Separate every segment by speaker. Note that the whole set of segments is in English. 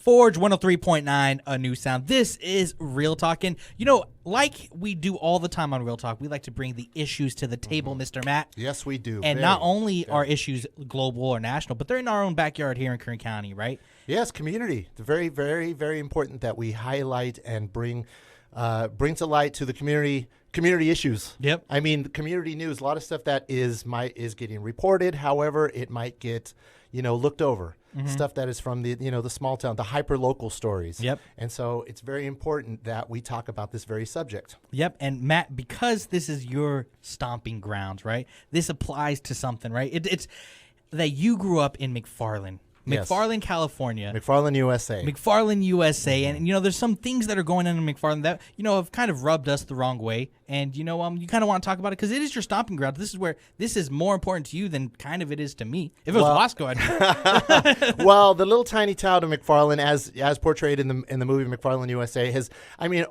Speaker 1: Forge 103.9, a new sound. This is Real Talk. And, like we do all the time on Real Talk, we like to bring the issues to the table, Mr. Matt.
Speaker 2: Yes, we do.
Speaker 1: And not only are issues global or national, but they're in our own backyard here in Kern County, right?
Speaker 2: Yes, community. It's very, very, very important that we highlight and bring to light to the community issues.
Speaker 1: Yep.
Speaker 2: I mean, community news, a lot of stuff that is getting reported. However, it might get, looked over. Stuff that is from the small town, the hyper local stories.
Speaker 1: Yep.
Speaker 2: And so it's very important that we talk about this very subject.
Speaker 1: Yep. And Matt, because this is your stomping grounds, right? This applies to something, right? It's that you grew up in McFarland.
Speaker 2: Yes.
Speaker 1: McFarland, California.
Speaker 2: McFarland, USA.
Speaker 1: McFarland, USA. And, there's some things that are going on in McFarland that, have kind of rubbed us the wrong way. And, you kind of want to talk about it because it is your stomping ground. This is more important to you than kind of it is to me. If it was Wasco, I'd
Speaker 2: Well, the little tiny town of McFarland, as portrayed in the movie McFarland, USA,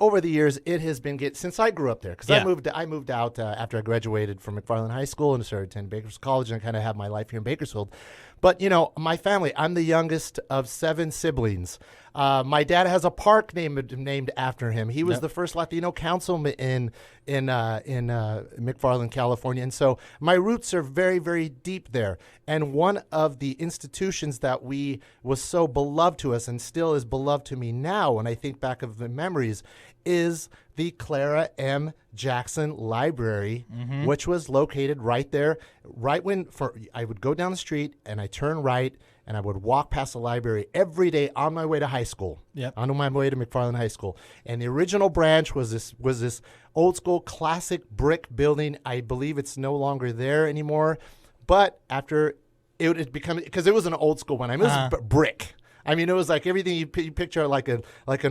Speaker 2: over the years, it has been since I grew up there. Because I moved out after I graduated from McFarland High School and started attending Bakersfield College and kind of have my life here in Bakersfield. But, my family, I'm the youngest of 7 siblings. My dad has a park named after him. He was the first Latino councilman in McFarland, California. And so my roots are very, very deep there. And one of the institutions that was so beloved to us and still is beloved to me now when I think back of the memories is the Clara M. Jackson Library, which was located right there. I would go down the street and I turn right and I would walk past the library every day on my way to high school.
Speaker 1: Yep.
Speaker 2: On my way to McFarland High School. And the original branch was this old school classic brick building. I believe it's no longer there anymore. But after it had become, because it was an old school one. It was brick. It was like everything you picture like an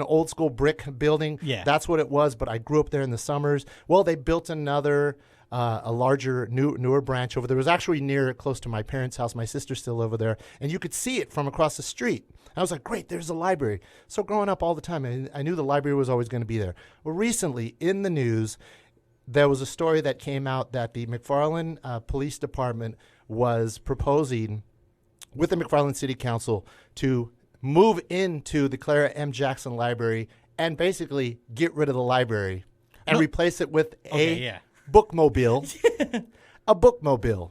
Speaker 2: old school brick building.
Speaker 1: Yeah.
Speaker 2: That's what it was. But I grew up there in the summers. Well, they built another, a larger, newer branch over there. It was actually close to my parents' house. My sister's still over there. And you could see it from across the street. I was like, great, there's a library. So growing up all the time, I knew the library was always going to be there. Well, recently in the news, there was a story that came out that the McFarland Police Department was proposing with the McFarland City Council to move into the Clara M. Jackson Library and basically get rid of the library and replace it with a bookmobile. A bookmobile,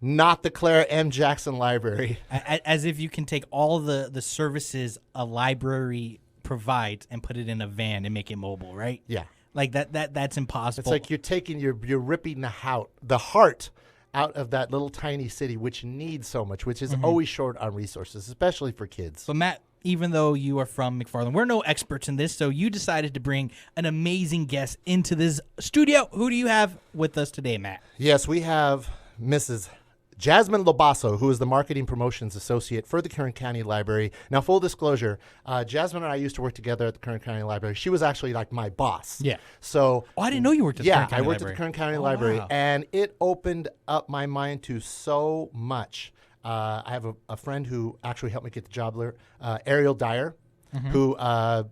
Speaker 2: not the Clara M. Jackson Library.
Speaker 1: As if you can take all the services a library provides and put it in a van and make it mobile, right?
Speaker 2: Yeah.
Speaker 1: Like that's impossible.
Speaker 2: It's like you're ripping the heart out of that little tiny city, which needs so much, which is always short on resources, especially for kids.
Speaker 1: So, Matt, even though you are from McFarland, we're no experts in this, so you decided to bring an amazing guest into this studio. Who do you have with us today, Matt?
Speaker 2: Yes, we have Mrs. Jasmin LoBasso, who is the Marketing Promotions Associate for the Kern County Library. Now, full disclosure, Jasmin and I used to work together at the Kern County Library. She was actually like my boss.
Speaker 1: Yeah.
Speaker 2: So,
Speaker 1: I didn't know you worked at the Kern County
Speaker 2: Library. Yeah, I worked
Speaker 1: Library.
Speaker 2: at the Kern County Library,
Speaker 1: wow.
Speaker 2: And it opened up my mind to so much. I have a friend who actually helped me get the job there, Ariel Dyer. Who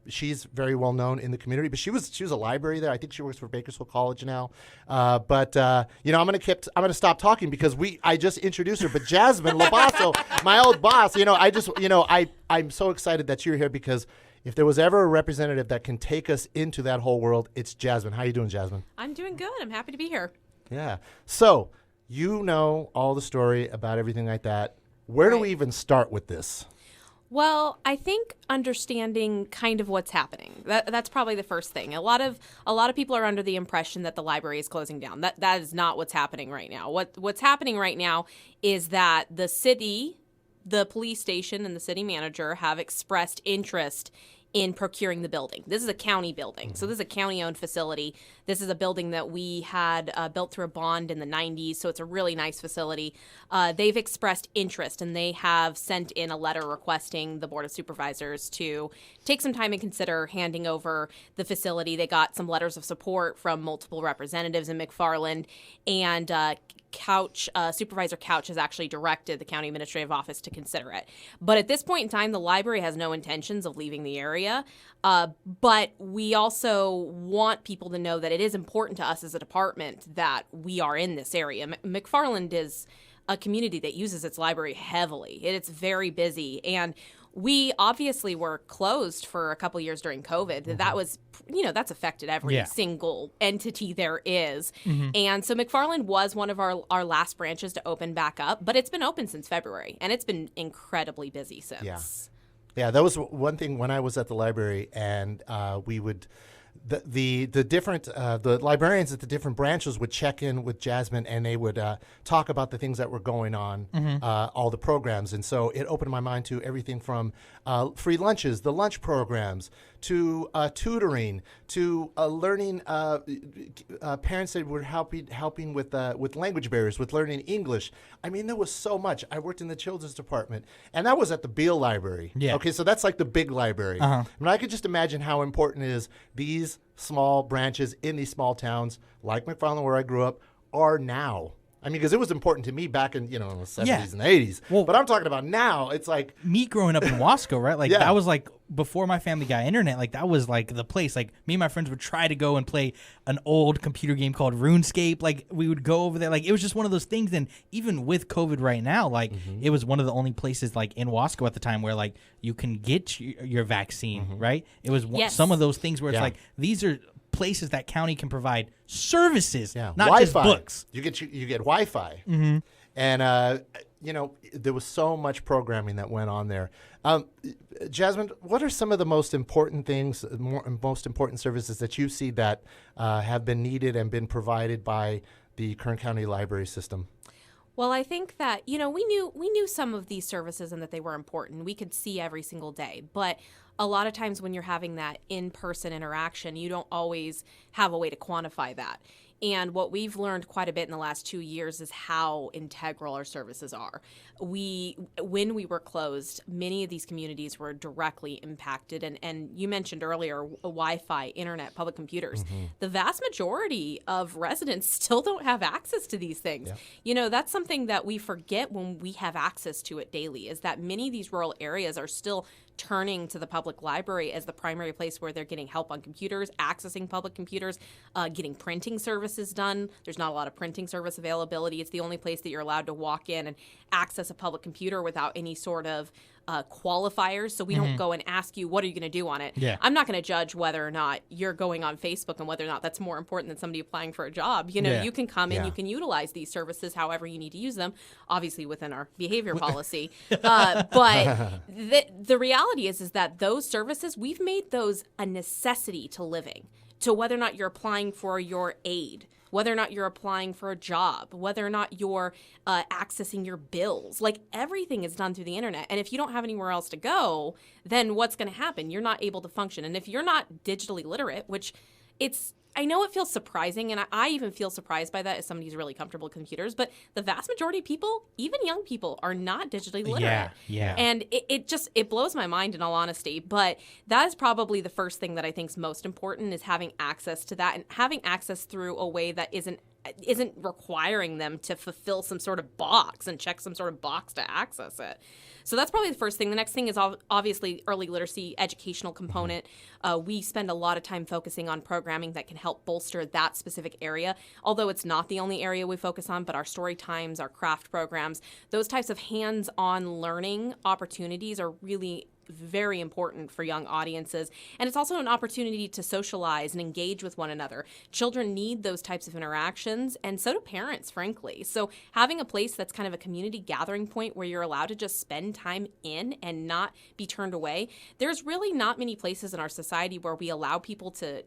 Speaker 2: she's very well known in the community, but she was a library there. I think she works for Bakersfield College now. But I'm gonna stop talking because I just introduced her. But Jasmin LoBasso, my old boss, I'm so excited that you're here because if there was ever a representative that can take us into that whole world, it's Jasmin. How you doing, Jasmin?
Speaker 3: I'm doing good. I'm happy to be here.
Speaker 2: Yeah. So all the story about everything like that. Where do we even start with this?
Speaker 3: Well, I think understanding kind of what's happening. That's probably the first thing. A lot of people are under the impression that the library is closing down. That is not what's happening right now. What's happening right now is that the city, the police station, and the city manager have expressed interest in procuring the building. This is a county building. So this is a county-owned facility. This is a building that we had built through a bond in the 90s, so it's a really nice facility. They've expressed interest, and they have sent in a letter requesting the Board of Supervisors to take some time and consider handing over the facility. They got some letters of support from multiple representatives in McFarland, and Supervisor Couch has actually directed the county administrative office to consider it. But at this point in time, the library has no intentions of leaving the area. But we also want people to know that it is important to us as a department that we are in this area. McFarland is a community that uses its library heavily. It's very busy. And we obviously were closed for a couple years during COVID. That was, that's affected every single entity there is. And so McFarland was one of our last branches to open back up, but it's been open since February, and it's been incredibly busy since.
Speaker 2: Yeah, that was one thing when I was at the library, and we would. The different the librarians at the different branches would check in with Jasmin, and they would talk about the things that were going on, all the programs. And so it opened my mind to everything from free lunches, the lunch programs, to tutoring, to learning. Parents that were helping with language barriers, with learning English. I mean, there was so much. I worked in the children's department, and that was at the Beale Library.
Speaker 1: Yeah.
Speaker 2: Okay, so that's like the big library. I mean, I could just imagine how important it is these small branches in these small towns like McFarland, where I grew up, are now. I mean, because it was important to me back in, the 70s and 80s.
Speaker 1: Well,
Speaker 2: but I'm talking about now. It's like
Speaker 1: me growing up in Wasco, right? Like that was like before my family got internet. Like that was like the place. Like me and my friends would try to go and play an old computer game called RuneScape. Like we would go over there. Like it was just one of those things. And even with COVID right now, like it was one of the only places like in Wasco at the time where like you can get your vaccine, right? It was some of those things where it's like these are places that county can provide services, not
Speaker 2: Wi-Fi.
Speaker 1: just books.
Speaker 2: You get Wi-Fi, and there was so much programming that went on there. Jasmin, what are some of the most important things, most important services that you see that have been needed and been provided by the Kern County Library system?
Speaker 3: Well, I think that, we knew some of these services and that they were important. We could see every single day. But a lot of times when you're having that in-person interaction, you don't always have a way to quantify that. And what we've learned quite a bit in the last 2 years is how integral our services are. When we were closed, many of these communities were directly impacted. And you mentioned earlier Wi-Fi, internet, public computers. The vast majority of residents still don't have access to these things. Yeah. That's something that we forget when we have access to it daily, is that many of these rural areas are still turning to the public library as the primary place where they're getting help on computers, accessing public computers, getting printing services done. There's not a lot of printing service availability. It's the only place that you're allowed to walk in and access a public computer without any sort of qualifiers. So we don't go and ask you, what are you going to do on it?
Speaker 1: Yeah.
Speaker 3: I'm not going to judge whether or not you're going on Facebook and whether or not that's more important than somebody applying for a job. You can come in, you can utilize these services however you need to use them, obviously within our behavior policy. But the reality is that those services, we've made those a necessity to living, to whether or not you're applying for your aid, whether or not you're applying for a job, whether or not you're accessing your bills. Like everything is done through the internet. And if you don't have anywhere else to go, then what's going to happen? You're not able to function. And if you're not digitally literate, which I know it feels surprising, and I even feel surprised by that as somebody who's really comfortable with computers, but the vast majority of people, even young people, are not digitally literate.
Speaker 1: Yeah.
Speaker 3: And it blows my mind, in all honesty, but that is probably the first thing that I think is most important, is having access to that, and having access through a way that isn't requiring them to fulfill some sort of box and check some sort of box to access it. So that's probably the first thing. The next thing is obviously early literacy educational component. We spend a lot of time focusing on programming that can help bolster that specific area, although it's not the only area we focus on, but our story times, our craft programs, those types of hands-on learning opportunities are really very important for young audiences. And it's also an opportunity to socialize and engage with one another. Children need those types of interactions, and so do parents, frankly. So having a place that's kind of a community gathering point where you're allowed to just spend time in and not be turned away. There's really not many places in our society where we allow people to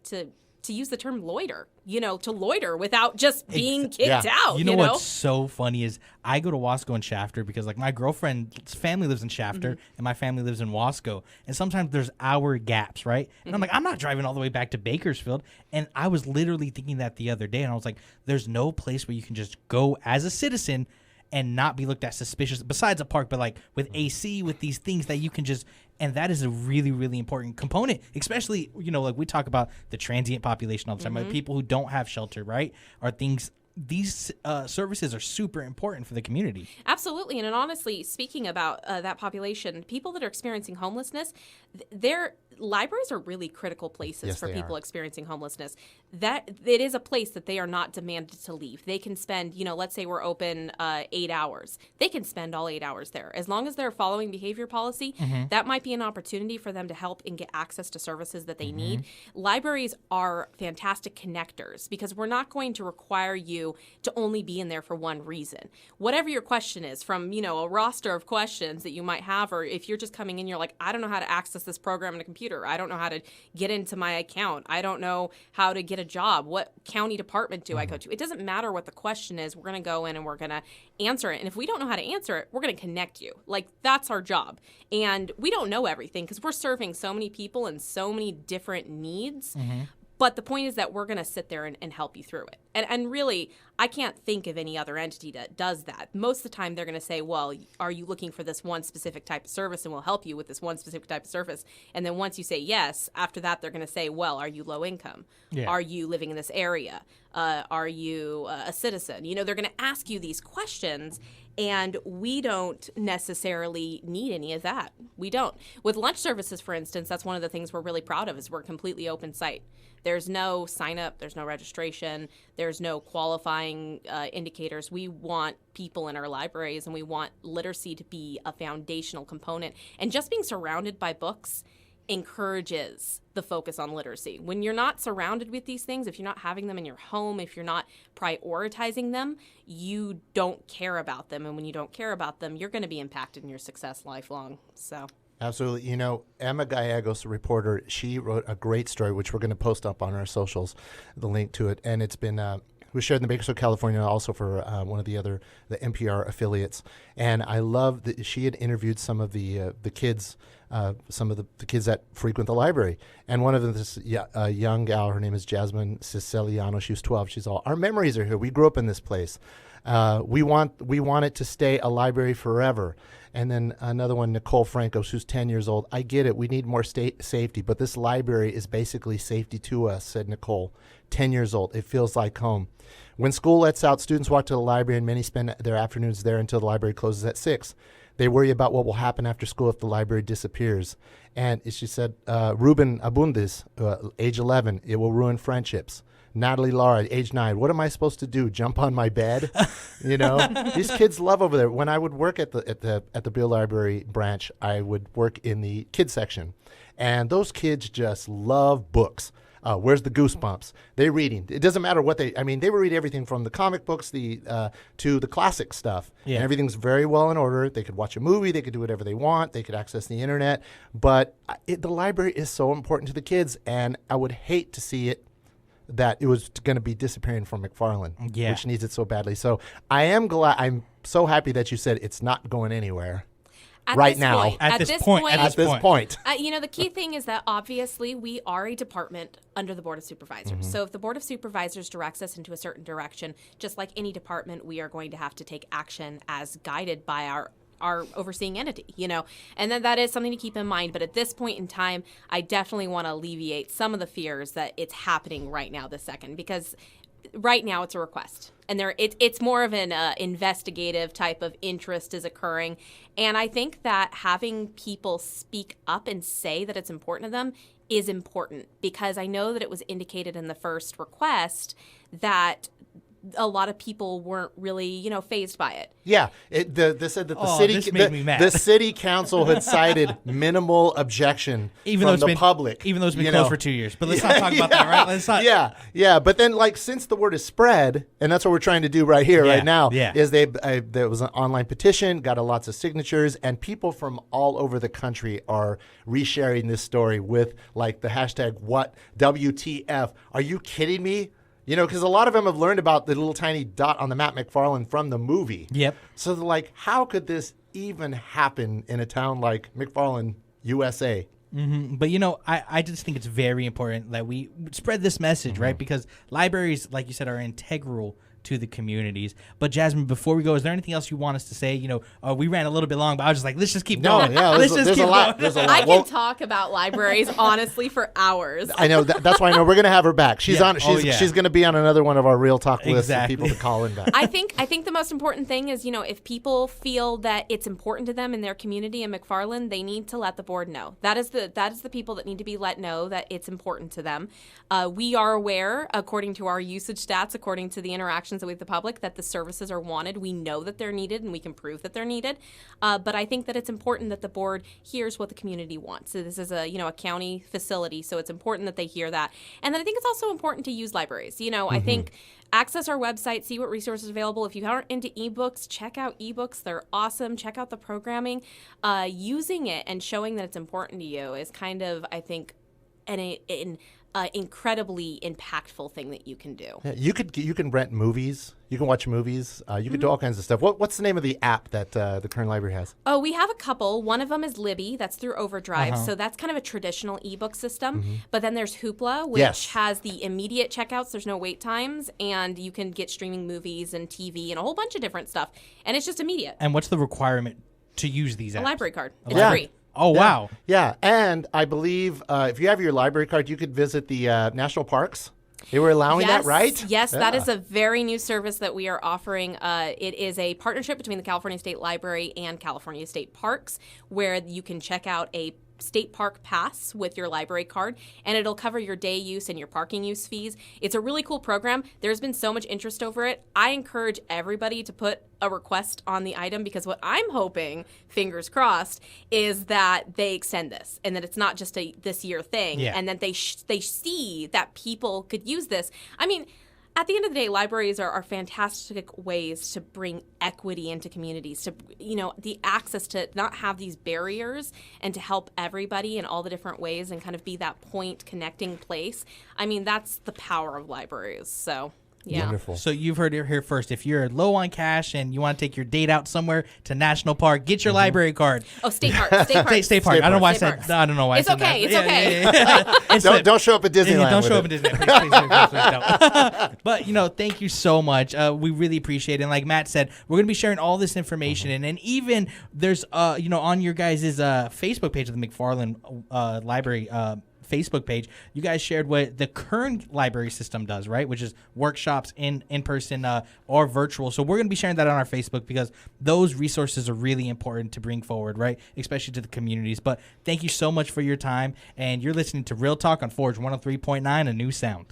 Speaker 3: use the term loiter, to loiter without just being kicked out.
Speaker 1: You know what's so funny is I go to Wasco and Shafter because like my girlfriend's family lives in Shafter and my family lives in Wasco. And sometimes there's hour gaps, right? And I'm like, I'm not driving all the way back to Bakersfield. And I was literally thinking that the other day, and I was like, there's no place where you can just go as a citizen and not be looked at suspicious besides a park, but like with AC, with these things that you can just, and that is a really, really important component, especially, like we talk about the transient population all the time, like people who don't have shelter, right? Are things these services are super important for the community.
Speaker 3: Absolutely. And honestly, speaking about that population, people that are experiencing homelessness, their libraries are really critical places for people experiencing homelessness. That it is a place that they are not demanded to leave. They can spend, let's say we're open 8 hours. They can spend all 8 hours there. As long as they're following behavior policy, that might be an opportunity for them to help and get access to services that they need. Libraries are fantastic connectors because we're not going to require you to only be in there for one reason. Whatever your question is, from, a roster of questions that you might have, or if you're just coming in, you're like, I don't know how to access this program on a computer. I don't know how to get into my account. I don't know how to get a job. What county department do I go to? It doesn't matter what the question is. We're going to go in and we're going to answer it. And if we don't know how to answer it, we're going to connect you. Like, that's our job. And we don't know everything because we're serving so many people and so many different needs. But the point is that we're going to sit there and help you through it. And really, I can't think of any other entity that does that. Most of the time, they're going to say, well, are you looking for this one specific type of service? And we'll help you with this one specific type of service. And then once you say yes, after that, they're going to say, well, are you low income? Yeah. Are you living in this area? Are you a citizen? They're going to ask you these questions. And we don't necessarily need any of that. We don't. With lunch services, for instance, that's one of the things we're really proud of is we're a completely open site. There's no sign up. There's no registration. There's no qualifying indicators. We want people in our libraries, and we want literacy to be a foundational component. And just being surrounded by books encourages the focus on literacy. When you're not surrounded with these things, if you're not having them in your home, if you're not prioritizing them, you don't care about them. And when you don't care about them, you're going to be impacted in your success lifelong. So.
Speaker 2: Absolutely. Emma Gallegos, a reporter, she wrote a great story, which we're going to post up on our socials, the link to it. And it's been we shared in the Bakersfield, California, also for one of the NPR affiliates. And I love that she had interviewed some of the kids, some of the kids that frequent the library. And one of them, this young gal, her name is Jasmin Siciliano. She was 12. She's all, our memories are here. We grew up in this place. We want it to stay a library forever. And then another one, Nicole Francos, who's 10 years old. I get it. We need more safety, but this library is basically safety to us, said Nicole, 10 years old. It feels like home. When school lets out, students walk to the library, and many spend their afternoons there until the library closes at 6. They worry about what will happen after school if the library disappears. And she said, Ruben Abundis, age 11, it will ruin friendships. Natalie Lara, age 9. What am I supposed to do? Jump on my bed? These kids love over there. When I would work at the Beale Library branch, I would work in the kids section, and those kids just love books. Where's the Goosebumps? They're reading. It doesn't matter what they would read everything from the comic books to the classic stuff. Yeah. And everything's very well in order. They could watch a movie. They could do whatever they want. They could access the internet. But the library is so important to the kids, and I would hate to see it that it was going to be disappearing from McFarland, which needs it so badly. So I am glad. I'm so happy that you said it's not going anywhere. At this point.
Speaker 3: The key thing is that obviously we are a department under the Board of Supervisors. So if the Board of Supervisors directs us into a certain direction, just like any department, we are going to have to take action as guided by our overseeing entity, and then that is something to keep in mind. But at this point in time, I definitely want to alleviate some of the fears that it's happening right now this second, because right now it's a request, and it's more of an investigative type of interest is occurring. And I think that having people speak up and say that it's important to them is important, because I know that it was indicated in the first request that a lot of people weren't really, fazed by it.
Speaker 2: Yeah, they said that the city council had cited minimal objection from the public,
Speaker 1: even though it's been closed for 2 years. But let's not talk about that, right? Let's not.
Speaker 2: Yeah. But then, since the word is spread, and that's what we're trying to do right here, right now, is there was an online petition, got lots of signatures, and people from all over the country are resharing this story with the hashtag WTF. Are you kidding me? Because a lot of them have learned about the little tiny dot on the map, McFarland, from the movie.
Speaker 1: Yep.
Speaker 2: So they're like, how could this even happen in a town like McFarland, USA?
Speaker 1: Mm-hmm. But, I just think it's very important that we spread this message, right? Because libraries, like you said, are integral to the communities. But Jasmin, before we go, is there anything else you want us to say? You know, we ran a little bit long, but I was just like, let's just keep going.
Speaker 2: Yeah,
Speaker 1: let's just
Speaker 2: there's
Speaker 1: keep
Speaker 2: a lot.
Speaker 1: going.
Speaker 2: There's a lot.
Speaker 3: I can talk about libraries honestly for hours.
Speaker 2: I know. That's why I know we're going to have her back. She's
Speaker 1: Yeah.
Speaker 2: on. She's going to be on another one of our Real Talk lists
Speaker 1: Exactly.
Speaker 2: of people to call in back.
Speaker 3: I think the most important thing is, if people feel that it's important to them in their community in McFarland, they need to let the board know. That is the people that need to be let know that it's important to them. We are aware, according to our usage stats, according to the interactions that we have with the public, that the services are wanted. We know that they're needed, and we can prove that they're needed. But I think that it's important that the board hears what the community wants. So this is a county facility, so it's important that they hear that. And then I think it's also important to use libraries. I think access our website, see what resources are available. If you aren't into ebooks, check out ebooks. They're awesome. Check out the programming. Using it and showing that it's important to you is kind of, I think, an incredibly impactful thing that you can do.
Speaker 2: Yeah, you can rent movies. You can watch movies. You can do all kinds of stuff. What's the name of the app that the Kern Library has?
Speaker 3: Oh, we have a couple. One of them is Libby. That's through Overdrive. So that's kind of a traditional ebook system. But then there's Hoopla, which has the immediate checkouts. There's no wait times. And you can get streaming movies and TV and a whole bunch of different stuff. And it's just immediate.
Speaker 1: And what's the requirement to use these apps?
Speaker 3: A library card. It's
Speaker 2: Yeah.
Speaker 3: free.
Speaker 1: Oh, wow.
Speaker 2: Yeah, and I believe if you have your library card, you could visit the national parks. They were allowing that, right?
Speaker 3: Yes, that
Speaker 2: Yeah.
Speaker 3: is a very new service that we are offering. It is a partnership between the California State Library and California State Parks, where you can check out a state park pass with your library card, and it'll cover your day use and your parking use fees. It's a really cool program. There's been so much interest over it. I encourage everybody to put a request on the item, because what I'm hoping, fingers crossed, is that they extend this and that it's not just a this year thing, and that they see that people could use this. I mean, at the end of the day, libraries are fantastic ways to bring equity into communities, to, the access to not have these barriers and to help everybody in all the different ways and kind of be that point connecting place. I mean, that's the power of libraries. So, yeah.
Speaker 2: Wonderful.
Speaker 1: So you've heard it here first. If you're low on cash and you want to take your date out somewhere to National Park, get your library card.
Speaker 3: Oh, state park. State park.
Speaker 1: State Park. I don't know why I
Speaker 3: State
Speaker 1: said.
Speaker 3: parks.
Speaker 1: I don't know why
Speaker 3: It's
Speaker 1: I said
Speaker 3: okay.
Speaker 1: that.
Speaker 3: It's okay.
Speaker 2: Don't show up at Disneyland.
Speaker 1: Don't
Speaker 2: with
Speaker 1: show
Speaker 2: it.
Speaker 1: up at Disneyland. Please don't. But thank you so much. We really appreciate it. And like Matt said, we're gonna be sharing all this information, and even there's on your guys' Facebook page of the McFarland Library. Facebook page, you guys shared what the Kern library system does, right? Which is workshops in person or virtual. So we're going to be sharing that on our Facebook, because those resources are really important to bring forward, right? Especially to the communities. But thank you so much for your time. And you're listening to Real Talk on Forge 103.9, a new sound.